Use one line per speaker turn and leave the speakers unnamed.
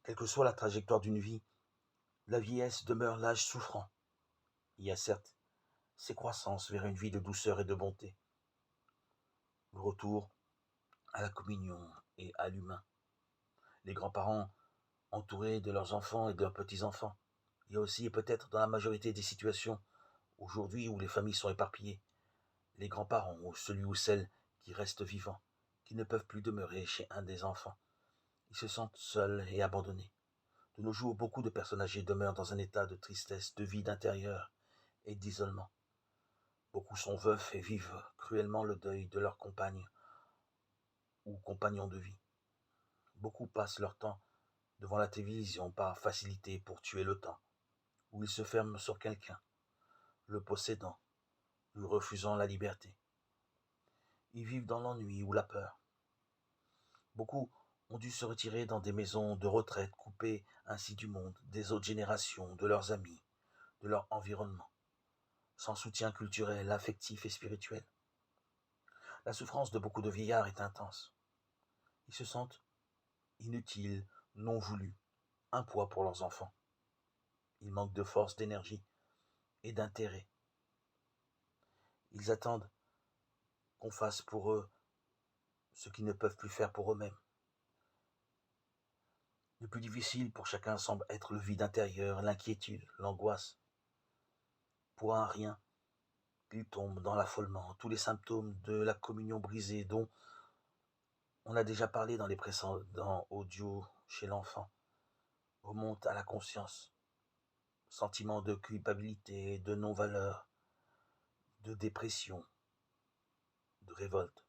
Quelle que soit la trajectoire d'une vie, la vieillesse demeure l'âge souffrant. Il y a certes ses croissances vers une vie de douceur et de bonté, le retour à la communion et à l'humain. Les grands-parents entourés de leurs enfants et de leurs petits-enfants. Il y a aussi, et peut-être dans la majorité des situations, aujourd'hui où les familles sont éparpillées, les grands-parents ou celui ou celle qui restent vivants, qui ne peuvent plus demeurer chez un des enfants. Ils se sentent seuls et abandonnés. De nos jours, beaucoup de personnes âgées demeurent dans un état de tristesse, de vide intérieur et d'isolement. Beaucoup sont veufs et vivent cruellement le deuil de leur compagne ou compagnon de vie. Beaucoup passent leur temps devant la télévision par facilité pour tuer le temps, où ils se ferment sur quelqu'un, le possédant, lui refusant la liberté. Ils vivent dans l'ennui ou la peur. Beaucoup ont dû se retirer dans des maisons de retraite, coupées ainsi du monde, des autres générations, de leurs amis, de leur environnement, sans soutien culturel, affectif et spirituel. La souffrance de beaucoup de vieillards est intense. Ils se sentent inutiles, non voulus, un poids pour leurs enfants. Ils manquent de force, d'énergie et d'intérêt. Ils attendent qu'on fasse pour eux ce qu'ils ne peuvent plus faire pour eux-mêmes. Le plus difficile pour chacun semble être le vide intérieur, l'inquiétude, l'angoisse. Pour un rien, il tombe dans l'affolement, tous les symptômes de la communion brisée dont on a déjà parlé dans les précédents audios chez l'enfant, remontent à la conscience. Sentiment de culpabilité, de non-valeur, de dépression, de révolte.